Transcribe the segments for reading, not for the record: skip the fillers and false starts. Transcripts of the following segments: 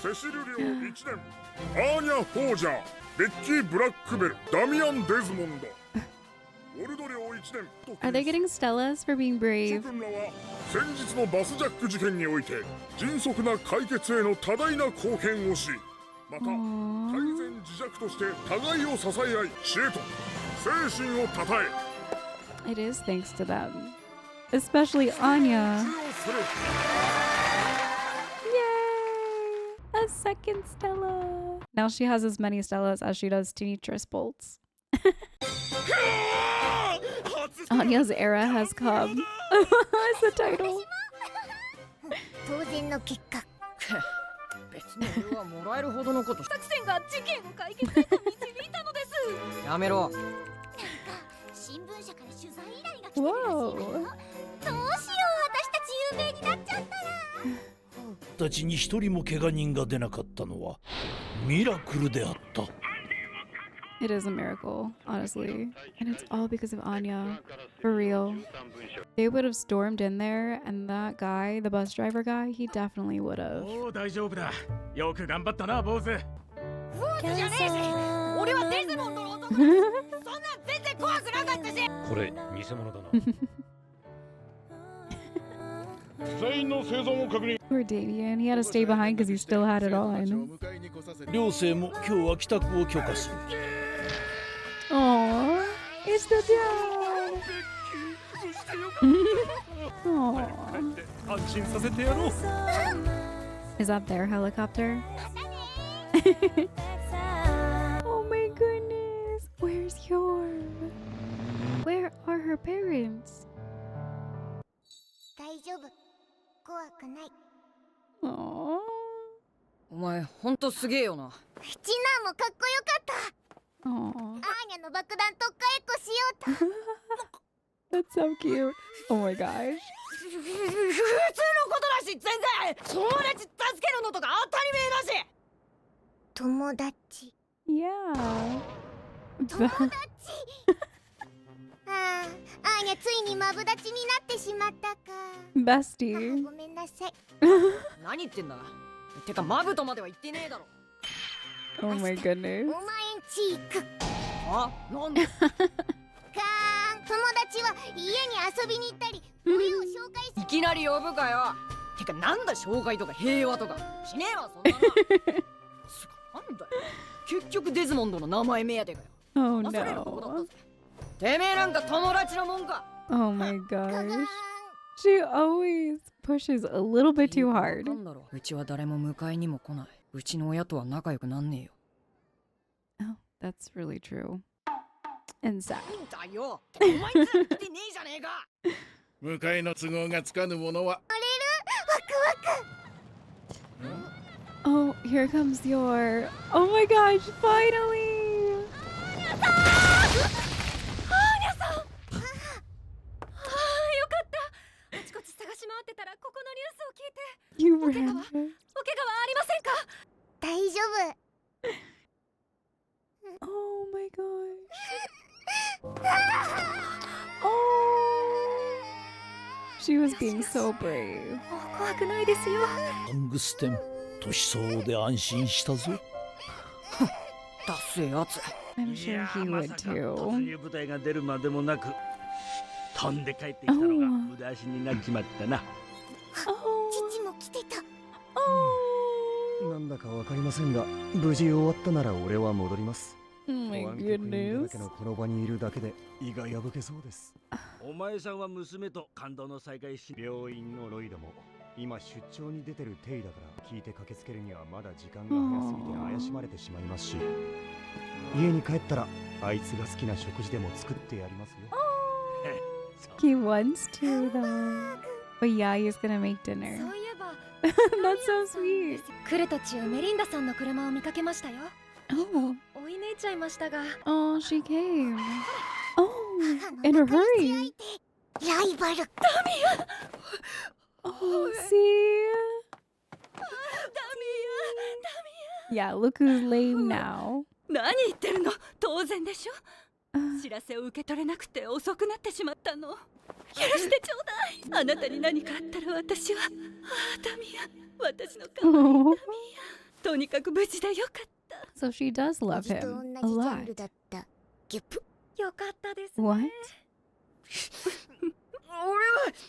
セシルリオ1年、アーニャ・フォージャー、ベッキー・ブラックベル、ダミアン・デズモンド。オルド領1年。Are they getting Stellas for being 諸 brave? 君らは先日のバスジャック事件において迅速な解決への多大な貢献をし、また改善自弱として互いを支え合い、知恵と精神をたたえ It is thanks to them. Especially Anya. 授与する。 Yay! A second Stella. Now she has as many Stellas as she does Tinitris bolts. Anya's era has come. That's the title. 当然の結果。別に俺はもらえるほどのこと作戦が事件を解決へと導いたのです。やめろ。なんか新聞社から取材依頼が来てるらしいわよ。どうしよう、私たち有名になっちゃったら。たちに一人も怪我人が出なかったのはミラクルであった。 It is a miracle, honestly. And it's all because of Anya. For real. They would have stormed in there, and that guy, the bus driver guy, he definitely would have. おお、大丈夫だ。よく頑張ったな、坊主。坊主じゃねえし、俺はデズモンドの男だ。そんなん全然怖くなかったし。これ偽物だな。全員の生存を確認。 Poor Damien, he had to stay behind because he still had it on. 両生も今日は帰宅を許可する。 Aww, it's the dad. Aww. 安心させてやろう。 Is that their helicopter? Oh my goodness. Where's Yorm? Where are her parents? 大丈夫、怖くない。 Aww. お前ほんとすげえよな。次男もかっこよかった。 Aww. アーニャの爆弾特化エコしようと。 That's so cute. Oh my gosh. 普通のことだし、全然友達助けるのとか当たり前だし。友達。 Yeah. 友達。ああ、アーニャついにマブダチになってしまったか。 Bestie. ごめんなさい。何言ってんだ。てかマブとまでは言ってねえだろ。 Oh my goodness. お前んち行く。あ、なんで。かーん、友達は家に遊びに行ったり、親を紹介する。いきなり呼ぶかよ。てかなんだ紹介とか平和とかしねえわそんなの。つかなんだよ。結局デズモンドの名前目当てかよ。 Oh 忘れるとこだった no. ぜ。てめえなんか友達のもんか。 Oh my か gosh. She always pushes a little bit too な hard. んだろう。うちは誰も迎えにも来ない。うちの親とは仲良くなんねえよ。 Oh, that's really true. And sad. だよ。お前つら来てねえじゃねえか。迎えの都合がつかぬ者は Oh, here comes your. Oh my gosh, finally! よかった。あちこち探し回ってたらここのニュースを聞いて。 You お怪我 ran. はお怪我はありませんか。大丈夫。 Oh my gosh. Oh. She was being so brave. 怖くないですよ。タングステン年相応で安心したぞ。ダッセえやつ。 I'm sure he would 突 too. 入部隊が出るまでもなく飛んで帰ってきたのが無駄足になっちまったな。 Oh. 父も来てた。 Oh. なんだかわかりませんが、無事終わったなら俺は戻ります。 Oh my 保安局員だ goodness. らけのこの場にいるだけで胃が破けそうです。お前さんは娘と感動の再会し、病院のロイドも今出張に出てるテイだから聞いて駆けつけるにはまだ時間が早すぎて怪しまれてしまいますし、家に帰ったらあいつが好きな食事でも作ってやりますよ。 He wants to though. But yeah, he's gonna make dinner. そういえば That's so sweet. 来る途中メリンダさんの車を見かけましたよ。 Oh. 追い抜いちゃいましたが。 Oh, she came. Oh, in a hurry. ライバル。 Oh, see? Yeah, look who's lame now. 何言ってるの。当然でしょ。 Uh, 知らせを受け取れなくて遅くなってしまったの。許してちょうだい。あなたに何かあったら私は。ああ、ダミアン。私の可愛いダミ oh. とにかく無事でよかった。 So she does love と him 同 a じジャン lot. ルだったゲップよかったですね。 What? 俺は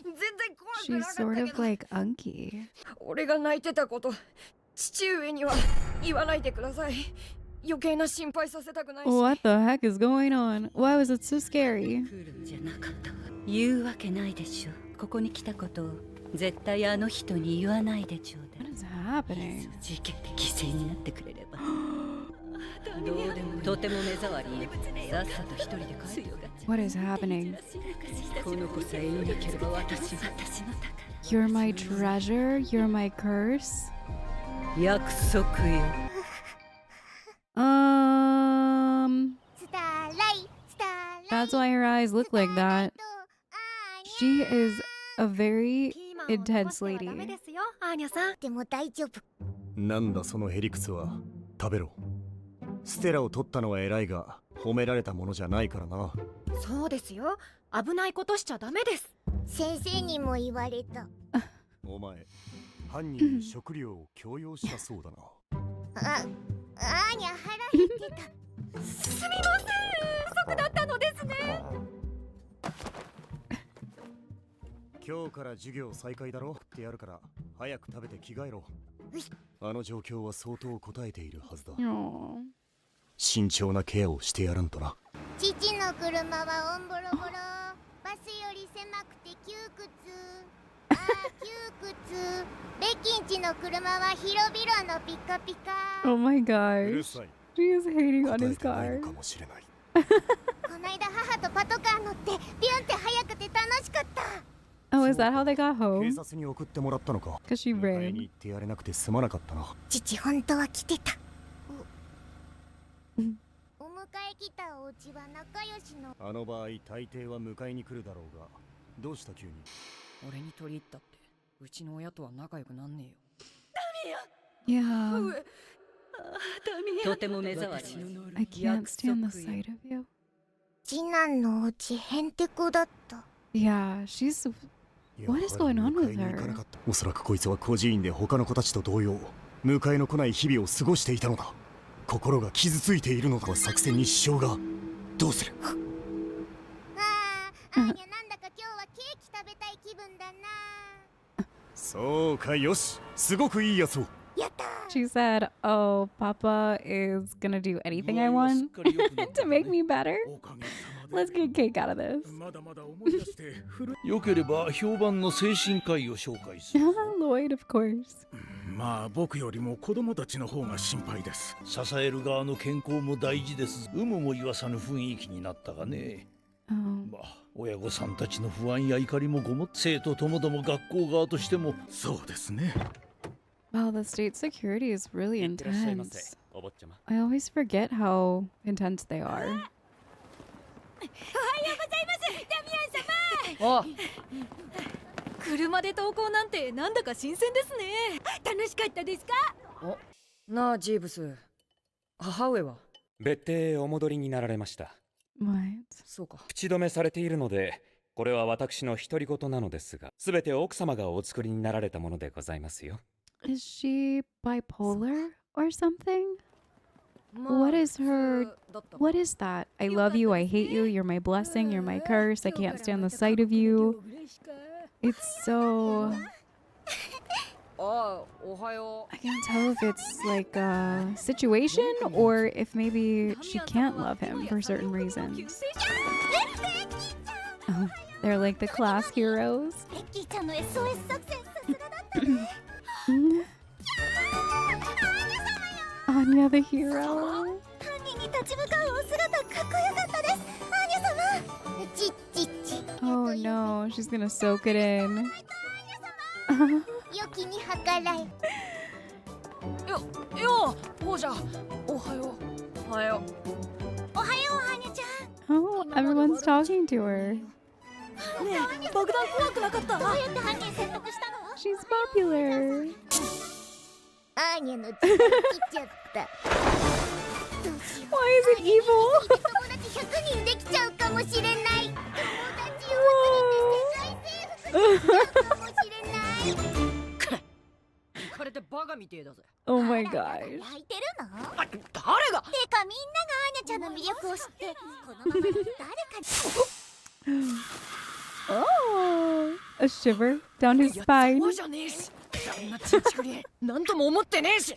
全然怖く She's なかった sort け of ど like Unky. 俺が泣いてたこと父上には言わないでください。余計な心配させたくないし。 What the heck is going on? Why was it so scary? 来るんじゃなかったわ。言うわけないでしょ。ここに来たことを絶対あの人に言わないでちょうだ What い。 is happening? 事件で犠牲になってくれれば。どうでもとても目障りよ。さっさと一人で帰るよ。 What is happening? この子さえいなければ私の宝。 You're my treasure? You're my curse? 約束よ。スターライスターライ That's why her eyes look like that. She is a very intense lady. アーニャさんでも大丈夫なんだそのヘリクスは。食べろ。ステラを取ったのは偉いが褒められたものじゃないからな。そうですよ。危ないことしちゃダメです。先生にも言われたお前犯人に食料を強要したそうだな。あアーニャ腹減ってたすみません。遅くなったのですね。今日から授業再開だろってやるから早く食べて着替えろ。あの状況は相当答えているはずだ。 Aww. 慎重なケアをしてやらんとな。父の車はオンボロボロバスより狭くて窮屈あー窮屈ベッキンチの車は広々のピカピカ Oh my うる gosh. さい。 She is hating 答 on え his てない car. のかもしれない。こないだ母とパトカー乗ってビュンって速くて楽しかった Oh, is that how they got 警 home? 察に送ってもらったのか。 Because she 迎えに ran. 行ってやれなくてすまなかったな。父本当は来てたうんお迎え来たお家は仲良しのあの場合大抵は迎えに来るだろうが、どうした急に。俺に取り入ったってうちの親とは仲良くなんねえ Yeah. よ。とても目障り。 I can't stand the sight of you. 次男のお家へんてこだった Yeah, she's. What is going on with 迎えに行かな her? かった。おそらくこいつは孤児院で他の子たちと同様、迎えの来ない日々を過ごしていたのだ。心が傷ついているのだ。作戦に支障が。どうする。あーアーニャなんだか今日はケーキ食べたい気分だなそうか、よし、すごくいいやつを。やったー She said, "Oh, Papa is gonna do anything I want to make me better. Let's get cake out of this." まだまだ思い出して古い。よければ評判の精神科医を紹介する。 Lloyd, of course. まあ僕よりも子供たちの方が心配です。支える側の健康も大事です。有無も言わさぬ雰囲気になったがね。 Oh. まあ親御さんたちの不安や怒りもごもっ生徒ともども学校側としても。そうですね。 Wow, the state security is really いってらっしゃいま intense. せ、お坊ちゃま。 I always forget how intense they are. ああ、車で登校なんてなんだか新鮮ですね。楽しかったですか？なあジーブス、母上は。別邸へお戻りになられました。 What? そうか。口止めされているので、これは私の独り言なのですが、すべて奥様がお作りになられたものでございますよ。 Is she bipolar or something? まあ What is her- 普通だったわ。 What is that? I love you, I hate you, you're my blessing, you're my curse, I can't stand the sight of you. It's so. ああ、おはよ I can't tell if it's like a situation or if maybe she can't love him for certain reasons. Oh, they're like the class heroes. ベッキーちゃんの SOS 作戦さすがだったね Anya the hero. 犯人に立ち向かうお姿かっこよかったですアーニャ様ちっちっち Oh no, she's gonna soak it in. 良きに計らいよほうじゃ、おはよう。おはよおはようアーニャちゃん Oh, everyone's talking to her. ねえ、爆弾怖くなかった？どうやって犯人説得したの She's popular. アーニャの自分切っちゃったどうしよう Why is it evil? 友達100人できちゃうかもしれない友達を忘れて世界征服しちゃうかもしれないう。行かれてバカみてえだぜ。 Oh my あらら gosh. 焼いてるの？て誰が？かみんながアーニャちゃんの魅力を知ってこのまま誰かに Oh, a shiver down his いや spine. そうじゃねえし。そんなちんちくりなんとも思ってねえし。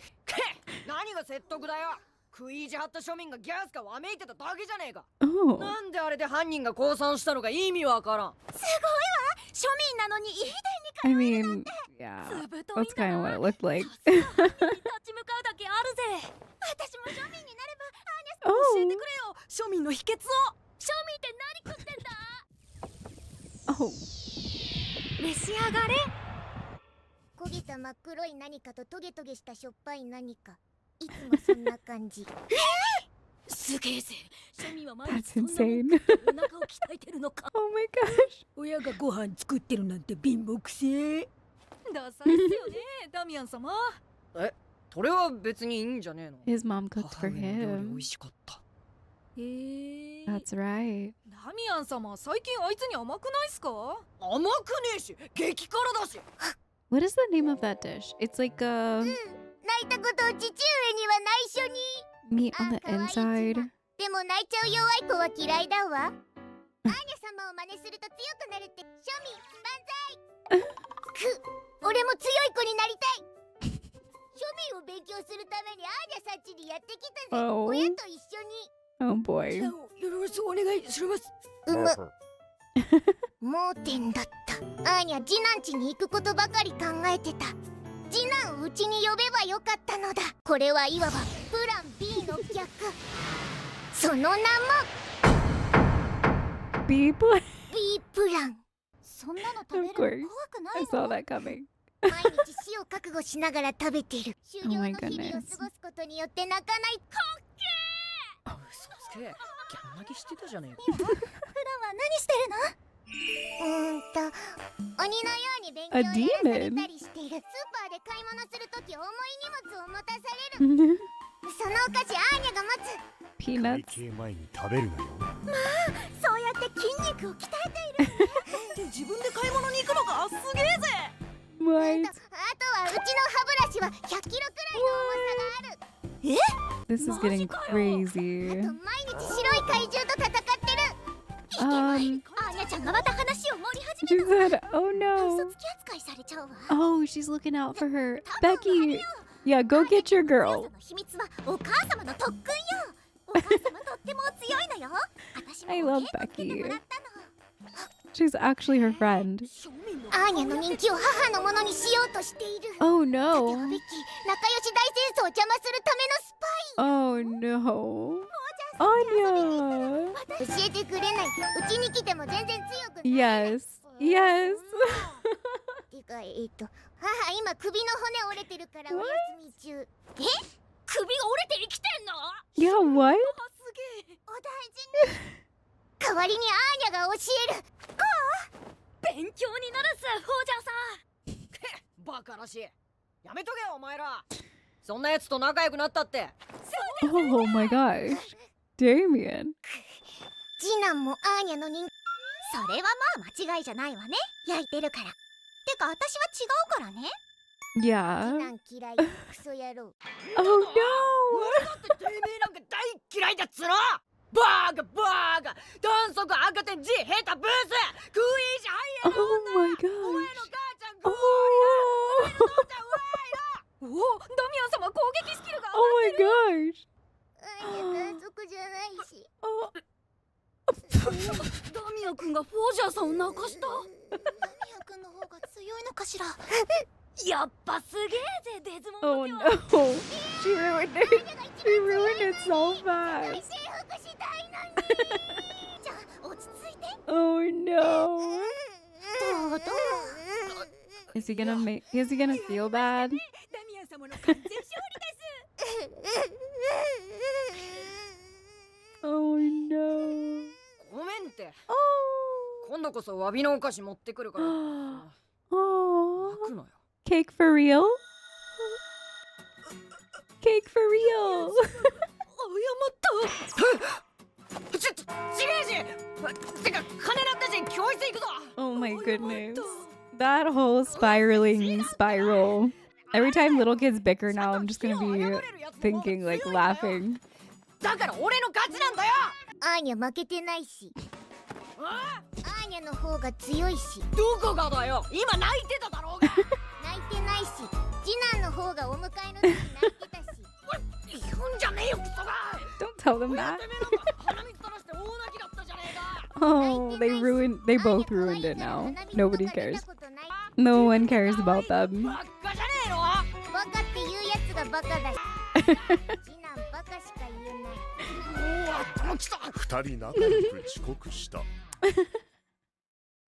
何が説得だよ。食い意地張った庶民がギャスかわめいてただけじゃねえか。 Oh, なんであれで犯人が降参したのか意味わからん。すごいわ。庶民なのにいい I mean, yeah, that's kind of what it looked like. 立ち向かうだけあるぜ。私も庶民になればアーニャさん Oh, 教えてくれよ、庶民の秘訣を。庶民って何食ってんだ？ oh, 召し上がれ。焦げた真っ黒い何かとトゲトゲしたしょっぱい何か。いつもそんな感じ。すげえぜ。庶民は毎 that's 日そんなもん insane. お腹を鍛えてるのか。 Oh my gosh. 親がご飯作ってるなんて貧乏くせえ。ダサいっすよね、ダミアン様。それは別にいいんじゃねえの。 His mom cooked 母 for 上の料理美 him. 味しかった。That's right. ダミアン様、最近あいつに甘くないっすか？甘くねえし、激辛だし。 What is the name of that dish? It's like 泣いたことを父上には内緒に。 meat on the inside. でも泣いちゃう弱い子は嫌いだわ。アーニャ様を真似すると強くなるって庶民万歳。俺も強い子になりたい。庶民を勉強するためにアーニャさん家にやってきたぜ。 Oh. 親と一緒に。 Oh boy. よろしくお願いします。盲点だった。アーニャ次男家に行くことばかり考えてた。次男をうちに呼べばよかったのだ。これはいわばプラン B の逆。その名も B plan. B プラン。そんなの食べるの Of 怖 course. くな I い saw の？ that coming. 毎日死を覚悟しながら食べてる。修行 Oh の my 日々を goodness. 過ごすことによって泣かない。嘘つけ。ギャン泣きしてたじゃねえか。普段は何してるの？鬼のように勉強 A をやらされ demon? たりしている。スーパーで買い物するとき重い荷物を持たされる。そのお菓子アーニャが持つ。会 Peanuts. 計前に食べるなよ。そうやって筋肉を鍛えている。自分で買い物に行くのか？すげえぜ。あ What? とはうちの歯ブラシは100キロくらいの重さがある。 This is getting あ crazy. と毎日白い怪獣と戦ってる。いけない。アーニャちゃんがまた話を盛り始 She めた。 said, "Oh 嘘 no." つき扱いされちゃうわ。 Oh, she's looking out for her. Becky. Yeah, go get your 強 girl. さの秘密はお母様の特訓よ。お母様とっても強いのよ。私も I お love 稽古つけてもら Becky. ったの。 She's actually her friend. アーニャの人気を母のものにしようとしている。 Oh さて no. はベッキー、仲良し大戦争を邪魔するためのスパイ。 Oh no. Anya. 教えてくれない。うちに来ても全然強くない。 Yes. Yes. てか母今首の骨折れてるからお休み中。え？首が折れて生きてんの？ Yeah, what? すげえ。お大事に。代わりにアーニャが教える。勉強になるっす、フォージャーさん。バカらしい。やめとけよお前ら。そんなやつと仲良くなったって。 Oh my gosh. Damien. 次男もアーニャの人気。それはまあ間違いじゃないわね。焼いてるから。てか私は違うからね。 Yeah. 次男嫌い。クソ野郎。 Oh no. 俺だっててめえなんか大嫌いだっつの。バーガバーガ短足赤点 G ヘタブース食い意地ハイエ Oh ナ my お前の gosh. 母ちゃんグー Oh. お前の父ちゃんうわおお、ダミアン様攻撃スキルが Oh my gosh. アーニャ短足じゃないし。 Oh. ダミアン君がフォージャーさんを泣かした。ダミア君の方が強いのかしら。やっぱすげえぜ、デズモンド Oh 家 no. は。 She ruined it. She ruined it so 大 fast. 征服したいのに。じゃあ落ち着いて。 Oh no. どう Is he gonna feel bad? ダミアン様の完全勝利です。 Oh no. ごめんって Oh. 今度こそ詫びのお菓子持ってくるから Oh. 泣くのよ Cake for real? Cake for real. ちげえしてか金なったし教室行くぞ Oh my goodness. That whole spiraling spiral. Every time little kids bicker now, I'm just gonna be thinking, like, laughing. だから俺の勝ちなんだよ。アーニャ負けてないし、アーニャの方が強いし。どこがだよ。今泣いてただろうが。泣いてないし、次男の方がお迎えの時泣いてたし。言うんじゃねえよクソが。 Don't tell them that. てめえなんか鼻水垂らして大泣きだったじゃねえか。 Oh, they both ruined it now. Nobody cares. No one cares about them. バカじゃねえの。バカって言うやつがバカだし。次男バカしか言えない。二人仲良く遅刻した。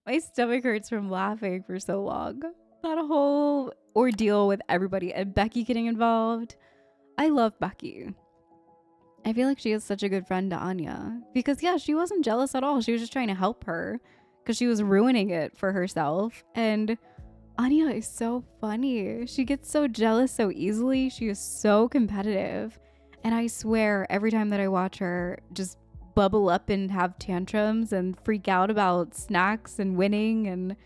My stomach hurts from laughing for so long. That whole ordeal with everybody and Becky getting involved. I love Becky. I feel like she is such a good friend to Anya. Because, yeah, she wasn't jealous at all. She was just trying to help her. Because she was ruining it for herself. And Anya is so funny. She gets so jealous so easily. She is so competitive. And I swear, every time that I watch her just bubble up and have tantrums and freak out about snacks and winning and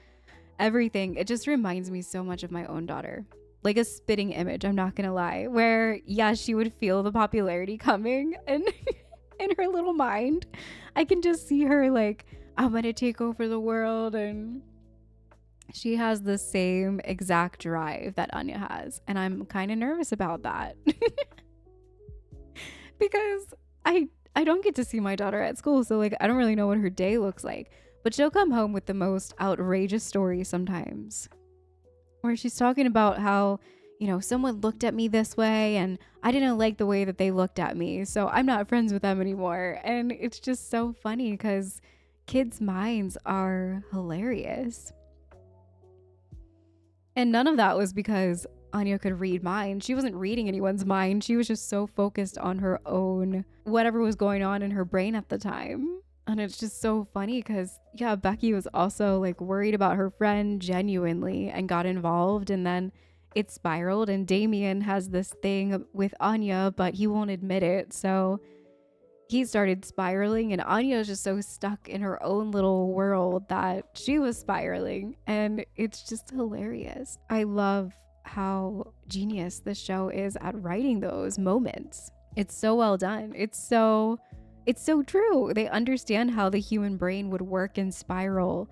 everything, it just reminds me so much of my own daughter. Like a spitting image, I'm not gonna lie, where, yeah, she would feel the popularity coming and in her little mind, I can just see her like, I'm gonna take over the world, and she has the same exact drive that Anya has, and I'm kind of nervous about that. Because I don't get to see my daughter at school, so like I don't really know what her day looks like, but she'll come home with the most outrageous stories sometimes, where she's talking about how, you know, someone looked at me this way and I didn't like the way that they looked at me, so I'm not friends with them anymore. And it's just so funny because kids' minds are hilarious. And none of that was because Anya could read minds. She wasn't reading anyone's mind. She was just so focused on her own, whatever was going on in her brain at the time. And it's just so funny because, yeah, Becky was also like worried about her friend genuinely and got involved, and then it spiraled, and Damien has this thing with Anya, but he won't admit it. So he started spiraling, and Anya was just so stuck in her own little world that she was spiraling, and it's just hilarious. I love how genius this show is at writing those moments. It's so well done. It's so true. They understand how the human brain would work and spiral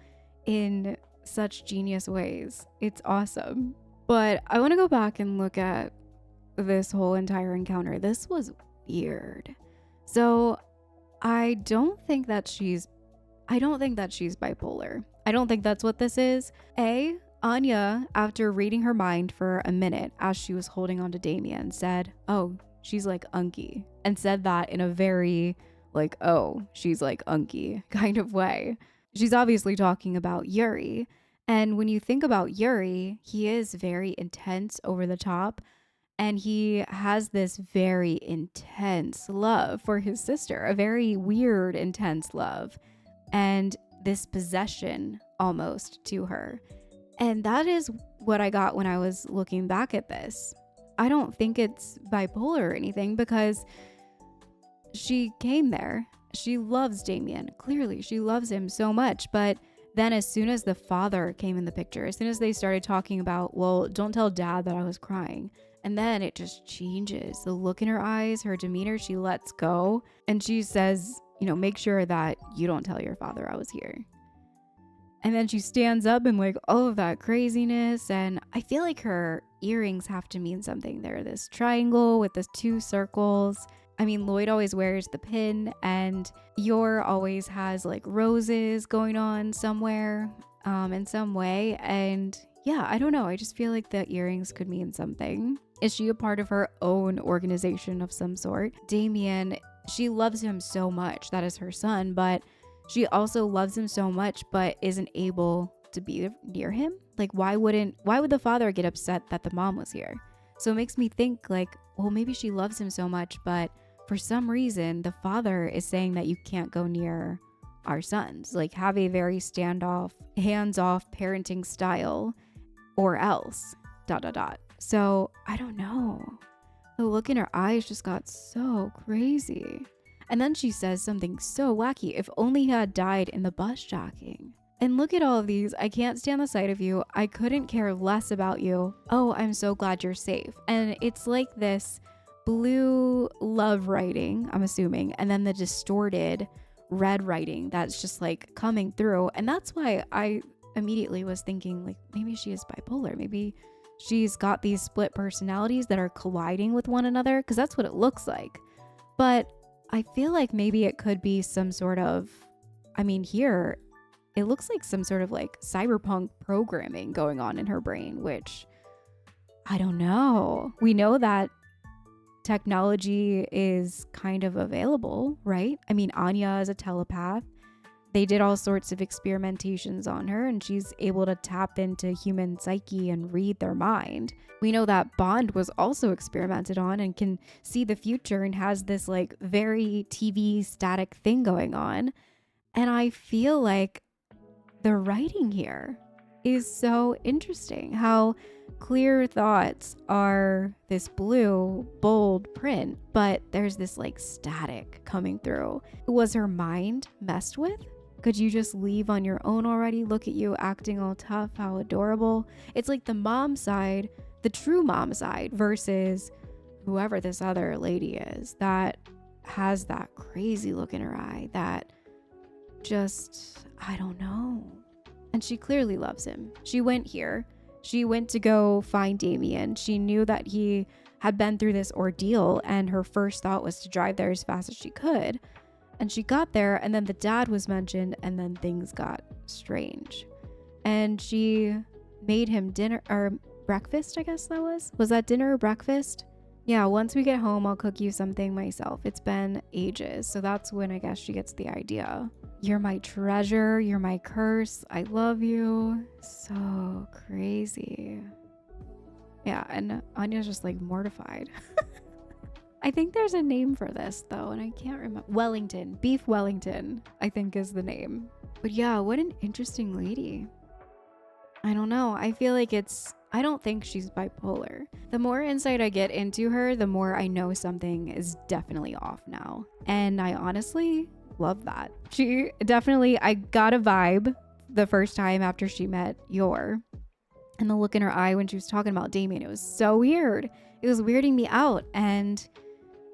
in such genius ways. It's awesome. But I want to go back and look at this whole entire encounter. This was weird. So I don't think that she's bipolar. I don't think that's what this is. Anya, after reading her mind for a minute as she was holding on to Damien, said, "Oh, she's like Unky," and said that in a very like, "Oh, she's like Unky" kind of way. She's obviously talking about Yuri. And when you think about Yuri, he is very intense, over the top, and he has this very intense love for his sister, a very weird, intense love, and this possession almost to her. And that is what I got when I was looking back at this. I don't think it's bipolar or anything, because she came there. She loves Damien. Clearly, she loves him so much. But then as soon as the father came in the picture, as soon as they started talking about, well, don't tell dad that I was crying. And then it just changes. The look in her eyes, her demeanor, she lets go. And she says, you know, make sure that you don't tell your father I was here. And then she stands up and like all of that craziness. And I feel like her earrings have to mean something. They're this triangle with the two circles. I mean, Lloyd always wears the pin, and Yor always has like roses going on somewhere, in some way. And yeah, I don't know. I just feel like the earrings could mean something. Is she a part of her own organization of some sort? Damien, she loves him so much. That is her son, but she also loves him so much, but isn't able to be near him. Like, why would the father get upset that the mom was here? So it makes me think like, well, maybe she loves him so much, but for some reason, the father is saying that you can't go near our sons. Like, have a very standoff, hands-off parenting style, or else, ... So, I don't know. The look in her eyes just got so crazy. And then she says something so wacky. If only he had died in the bus jacking. And look at all of these. I can't stand the sight of you. I couldn't care less about you. Oh, I'm so glad you're safe. And it's like this blue love writing, I'm assuming, and then the distorted red writing that's just like coming through. And that's why I immediately was thinking, like, maybe she is bipolar. Maybe she's got these split personalities that are colliding with one another, because that's what it looks like. But I feel like maybe it could be some sort of, I mean, here, it looks like some sort of like cyberpunk programming going on in her brain, which I don't know. We know that technology is kind of available, right? I mean, Anya is a telepath. They did all sorts of experimentations on her, and she's able to tap into human psyche and read their mind. We know that Bond was also experimented on and can see the future and has this like very TV static thing going on. And I feel like the writing here is so interesting. How clear thoughts are this blue, bold print, but there's this like static coming through. Was her mind messed with? Could you just leave on your own already? Look at you acting all tough, how adorable. It's like the mom side, the true mom side, versus whoever this other lady is that has that crazy look in her eye that just, I don't know. And she clearly loves him. She went here. She went to go find Damien. She knew that he had been through this ordeal, and her first thought was to drive there as fast as she could. And she got there, and then the dad was mentioned, and then things got strange. And she made him dinner, or breakfast, I guess that was. Was that dinner or breakfast? Yeah, once we get home, I'll cook you something myself. It's been ages. So that's when I guess she gets the idea. You're my treasure. You're my curse. I love you. So crazy. Yeah, and Anya's just like mortified. I think there's a name for this though, and I can't remember. Wellington. Beef Wellington, I think is the name. But yeah, what an interesting lady. I don't know. I feel like I don't think she's bipolar. The more insight I get into her, the more I know something is definitely off now. And I honestly love that. She definitely, I got a vibe the first time after she met Yor. And the look in her eye when she was talking about Damien, it was so weird. It was weirding me out. And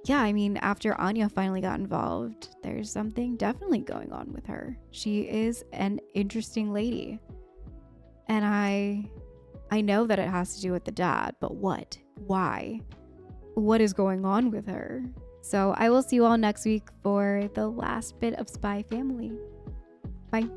yeah, I mean, after Anya finally got involved, there's something definitely going on with her. She is an interesting lady. And I know that it has to do with the dad, but what? Why? What is going on with her? So I will see you all next week for the last bit of Spy Family. Bye.